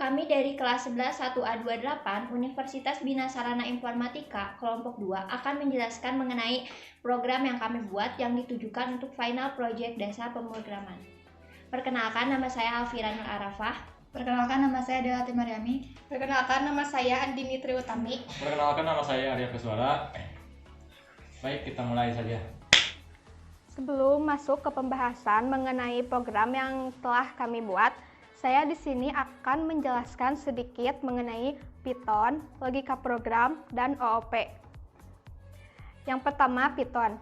Kami dari kelas 11 1A28 Universitas Bina Sarana Informatika kelompok 2 akan menjelaskan mengenai program yang kami buat yang ditujukan untuk final project dasar pemrograman. Perkenalkan, nama saya Alfira Nur Arafah. Perkenalkan, nama saya Delati Mariami. Perkenalkan, nama saya Andini Triutami. Perkenalkan, nama saya Arya Keswara. Baik, kita mulai saja. Sebelum masuk ke pembahasan mengenai program yang telah kami buat, saya di sini akan menjelaskan sedikit mengenai Python, logika program, dan OOP. Yang pertama, Python.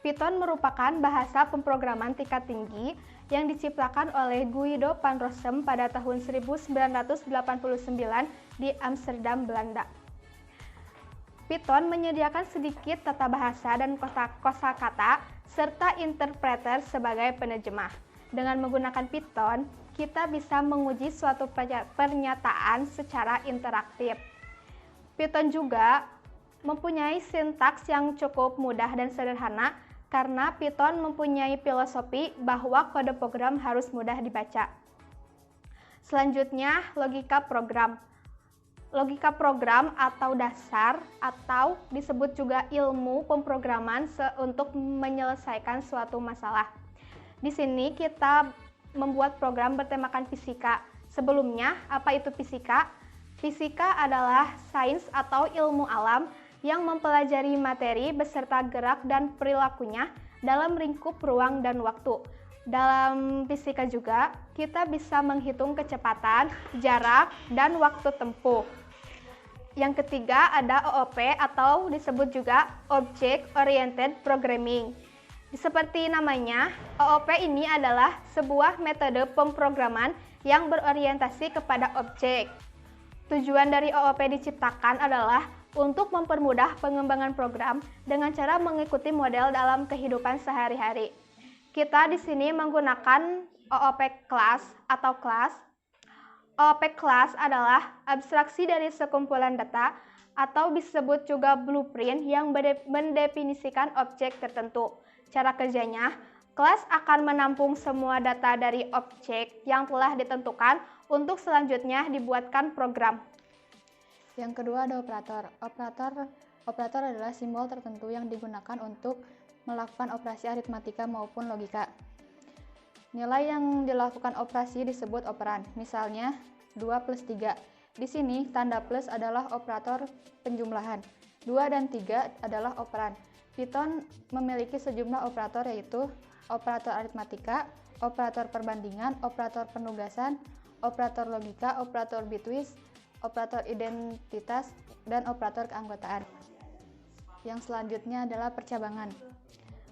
Python merupakan bahasa pemrograman tingkat tinggi yang diciptakan oleh Guido van Rossum pada tahun 1989 di Amsterdam, Belanda. Python menyediakan sedikit tata bahasa dan kosakata serta interpreter sebagai penerjemah. Dengan menggunakan Python, kita bisa menguji suatu pernyataan secara interaktif. Python juga mempunyai sintaks yang cukup mudah dan sederhana karena Python mempunyai filosofi bahwa kode program harus mudah dibaca. Selanjutnya, logika program. Logika program atau dasar atau disebut juga ilmu pemrograman untuk menyelesaikan suatu masalah. Di sini kita membuat program bertemakan fisika. Sebelumnya, apa itu fisika? Fisika adalah sains atau ilmu alam yang mempelajari materi beserta gerak dan perilakunya dalam lingkup ruang dan waktu. Dalam fisika juga, kita bisa menghitung kecepatan, jarak, dan waktu tempuh. Yang ketiga ada OOP atau disebut juga Object Oriented Programming. Seperti namanya, OOP ini adalah sebuah metode pemrograman yang berorientasi kepada objek. Tujuan dari OOP diciptakan adalah untuk mempermudah pengembangan program dengan cara mengikuti model dalam kehidupan sehari-hari. Kita di sini menggunakan OOP class atau kelas. OOP class adalah abstraksi dari sekumpulan data atau disebut juga blueprint yang mendefinisikan objek tertentu. Cara kerjanya, kelas akan menampung semua data dari objek yang telah ditentukan untuk selanjutnya dibuatkan program. Yang kedua ada operator. Operator adalah simbol tertentu yang digunakan untuk melakukan operasi aritmatika maupun logika. Nilai yang dilakukan operasi disebut operan. Misalnya 2 plus 3. Di sini tanda plus adalah operator penjumlahan. 2 dan 3 adalah operan. Python memiliki sejumlah operator yaitu operator aritmatika, operator perbandingan, operator penugasan, operator logika, operator bitwise, operator identitas, dan operator keanggotaan. Yang selanjutnya adalah percabangan.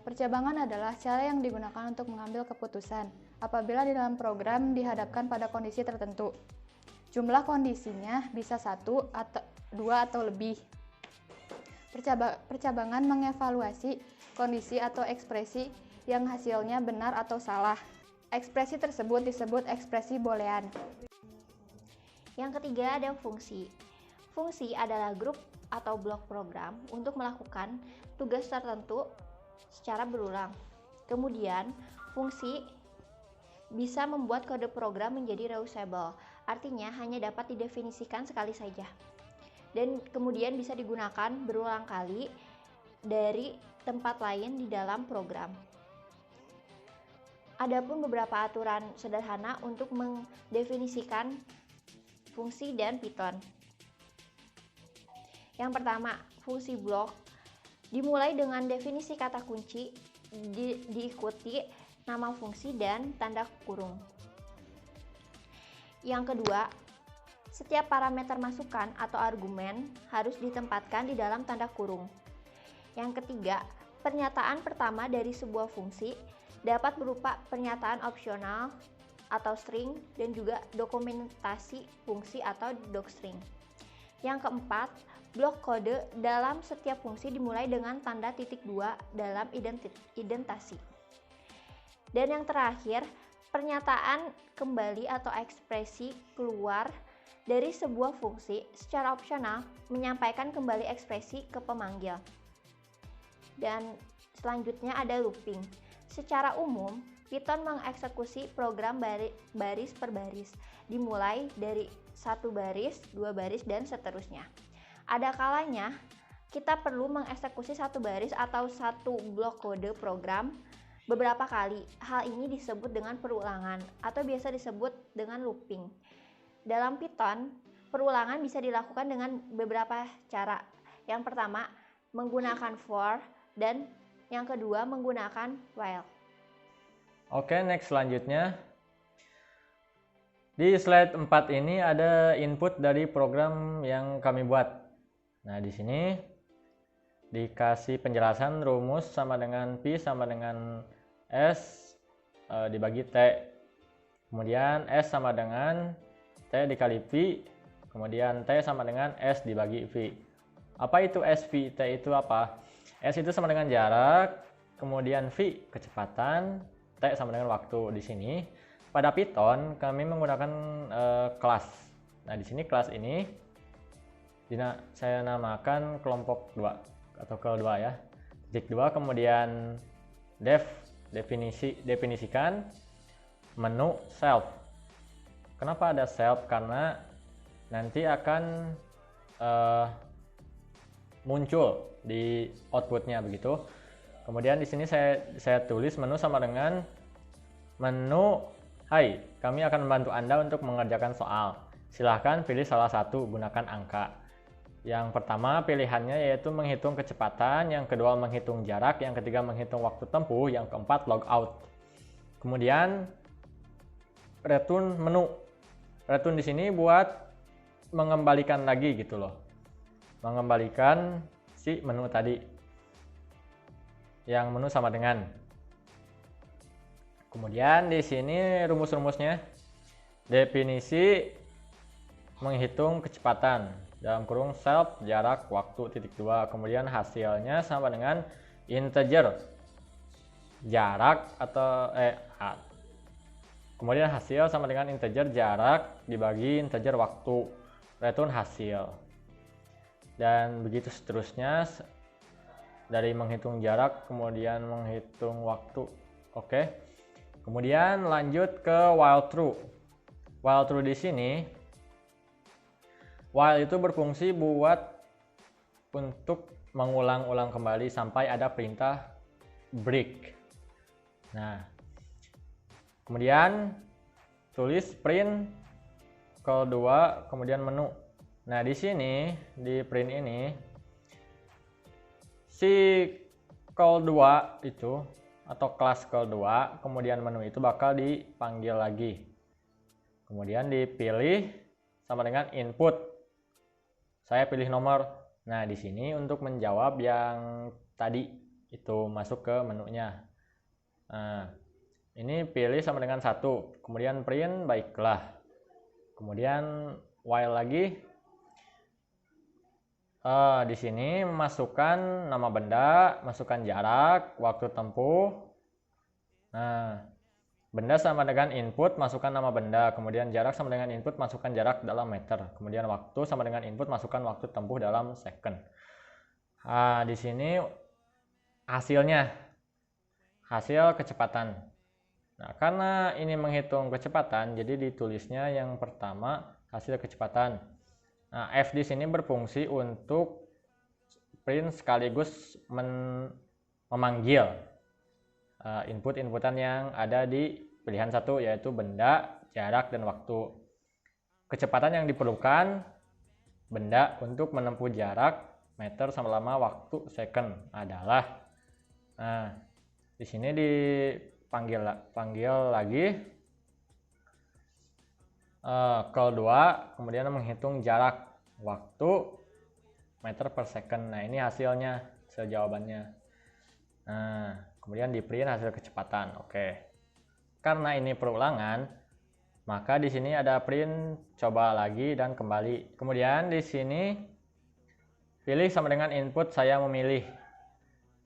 Percabangan adalah cara yang digunakan untuk mengambil keputusan apabila di dalam program dihadapkan pada kondisi tertentu. Jumlah kondisinya bisa 1, atau 2 atau lebih. Percabangan mengevaluasi kondisi atau ekspresi yang hasilnya benar atau salah. Ekspresi tersebut disebut ekspresi boolean. Yang ketiga ada fungsi. Fungsi adalah grup atau blok program untuk melakukan tugas tertentu secara berulang. Kemudian, fungsi bisa membuat kode program menjadi reusable, artinya hanya dapat didefinisikan sekali saja. Dan kemudian bisa digunakan berulang kali dari tempat lain di dalam program. Adapun beberapa aturan sederhana untuk mendefinisikan fungsi dan Python. Yang pertama, fungsi blok dimulai dengan definisi kata kunci, diikuti nama fungsi dan tanda kurung. Yang kedua, setiap parameter masukan atau argumen harus ditempatkan di dalam tanda kurung. Yang ketiga, pernyataan pertama dari sebuah fungsi dapat berupa pernyataan opsional atau string dan juga dokumentasi fungsi atau docstring. Yang keempat, blok kode dalam setiap fungsi dimulai dengan tanda titik 2 dalam identasi. Dan yang terakhir, pernyataan kembali atau ekspresi keluar dari sebuah fungsi secara opsional menyampaikan kembali ekspresi ke pemanggil. Dan selanjutnya ada looping. Secara umum, Python mengeksekusi program baris per baris, dimulai dari 1 baris, 2 baris, dan seterusnya. Ada kalanya kita perlu mengeksekusi 1 baris atau 1 blok kode program beberapa kali. Hal ini disebut dengan perulangan atau biasa disebut dengan looping. Dalam Python, perulangan bisa dilakukan dengan beberapa cara. Yang pertama, menggunakan for, dan yang kedua menggunakan while. Oke, next selanjutnya. Di slide 4 ini ada input dari program yang kami buat. Nah, di sini dikasih penjelasan rumus sama dengan Pi sama dengan S dibagi T. Kemudian S sama dengan T dikali V. Kemudian T sama dengan S dibagi V. Apa itu S, V, T itu apa? S itu sama dengan jarak, kemudian V kecepatan, T sama dengan waktu. Di sini pada Python kami menggunakan kelas. Nah, di sini kelas ini saya namakan kelompok 2 atau ke 2 ya. Titik 2, kemudian definisikan menu self. Kenapa ada self? Karena nanti akan muncul di outputnya begitu. Kemudian di sini saya tulis menu sama dengan menu, hai, kami akan membantu Anda untuk mengerjakan soal. Silahkan pilih salah satu, gunakan angka. Yang pertama pilihannya yaitu menghitung kecepatan, yang kedua menghitung jarak, yang ketiga menghitung waktu tempuh, yang keempat logout. Kemudian return menu. Return di sini buat mengembalikan lagi gitu loh. Mengembalikan si menu tadi. Yang menu sama dengan. Kemudian di sini rumus-rumusnya. Definisi menghitung kecepatan dalam kurung self jarak waktu titik 2. Kemudian hasilnya sama dengan integer jarak atau kemudian hasil sama dengan integer jarak dibagi integer waktu, return hasil. Dan begitu seterusnya dari menghitung jarak kemudian menghitung waktu. Oke. Kemudian lanjut ke while true. While true di sini, while itu berfungsi untuk mengulang-ulang kembali sampai ada perintah break. Nah, kemudian tulis print call 2 kemudian menu. Nah, di sini di print ini si call 2 itu atau kelas call 2 kemudian menu itu bakal dipanggil lagi. Kemudian dipilih sama dengan input. Saya pilih nomor. Nah, di sini untuk menjawab yang tadi itu masuk ke menunya. Nah, ini pilih sama dengan 1. Kemudian print baiklah. Kemudian while lagi. Di sini masukkan nama benda, masukkan jarak, waktu tempuh. Nah, benda sama dengan input, masukkan nama benda. Kemudian jarak sama dengan input, masukkan jarak dalam meter. Kemudian waktu sama dengan input, masukkan waktu tempuh dalam second. Di sini hasilnya, hasil kecepatan. Nah, karena ini menghitung kecepatan, jadi ditulisnya yang pertama hasil kecepatan. Nah, F di sini berfungsi untuk print sekaligus memanggil input-inputan yang ada di pilihan 1 yaitu benda, jarak, dan waktu. Kecepatan yang diperlukan benda untuk menempuh jarak meter selama waktu second adalah. Nah, di sini dipanggil lagi. Call 2 kemudian menghitung jarak waktu meter per second. Nah, ini hasilnya, hasil jawabannya. Nah, kemudian di print hasil kecepatan. Oke. Karena ini perulangan, maka di sini ada print coba lagi dan kembali. Kemudian di sini pilih sama dengan input saya memilih.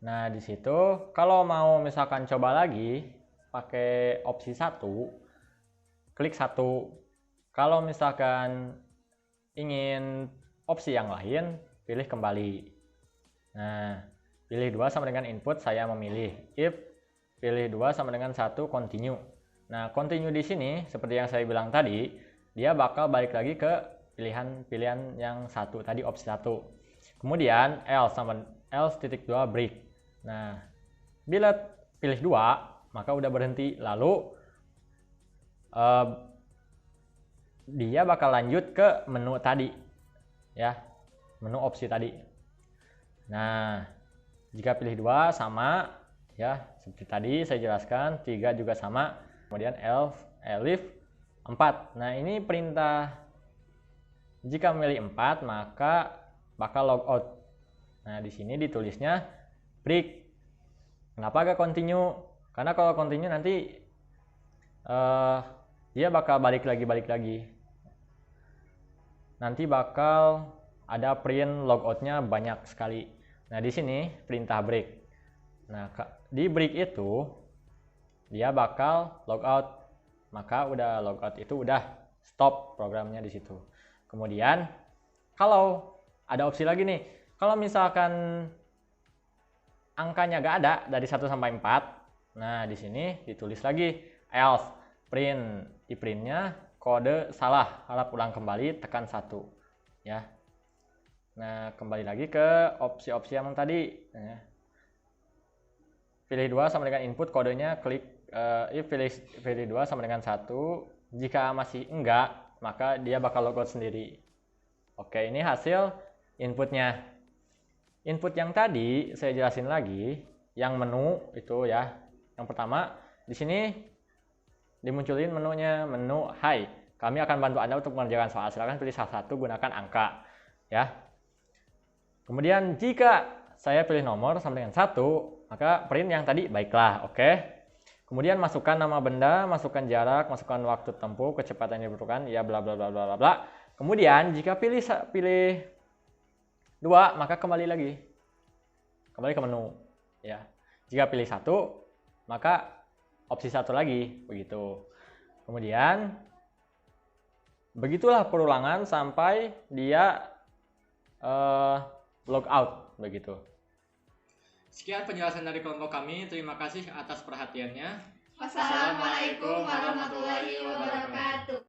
Nah, di situ kalau mau misalkan coba lagi pakai opsi 1, klik 1. Kalau misalkan ingin opsi yang lain, pilih kembali. Nah, pilih 2 sama dengan input saya memilih. If pilih 2 sama dengan 1 continue. Nah, continue di sini seperti yang saya bilang tadi, dia bakal balik lagi ke pilihan yang satu tadi, opsi 1. Kemudian else titik 2 break. Nah, bila pilih 2 maka udah berhenti, lalu dia bakal lanjut ke menu tadi ya, menu opsi tadi. Nah, jika pilih 2 sama ya, seperti tadi saya jelaskan, 3 juga sama. Kemudian elif 4. Nah, ini perintah jika memilih 4 maka bakal logout. Nah, di sini ditulisnya break. Kenapa gak continue? Karena kalau continue nanti dia bakal balik lagi. Nanti bakal ada print logoutnya banyak sekali. Nah, di sini perintah break. Nah, di break itu dia bakal logout. Maka udah logout itu udah stop programnya di situ. Kemudian kalau ada opsi lagi nih, kalau misalkan angkanya gak ada dari 1 sampai 4, nah di sini ditulis lagi else print, di printnya kode salah, harap ulang kembali, tekan 1 ya. Nah, kembali lagi ke opsi-opsi yang tadi ya. Pilih 2 sama dengan input, kodenya klik pilih 2 sama dengan 1. Jika masih enggak, maka dia bakal logout sendiri. Oke, ini hasil inputnya. Input yang tadi saya jelasin lagi, yang menu itu ya. Yang pertama, di sini dimunculin menunya, menu Hai, kami akan bantu Anda untuk mengerjakan soal. Silakan pilih salah satu, gunakan angka ya. Kemudian jika saya pilih nomor sama dengan 1, maka print yang tadi baiklah, oke. Kemudian masukkan nama benda, masukkan jarak, masukkan waktu tempuh, kecepatan yang dibutuhkan, ya bla bla bla bla bla. Kemudian jika pilih 2, maka kembali ke menu ya. Jika pilih 1, maka opsi 1 lagi, begitu. Kemudian begitulah perulangan sampai dia logout, begitu. Sekian penjelasan dari kelompok kami. Terima kasih atas perhatiannya. Wassalamualaikum warahmatullahi wabarakatuh.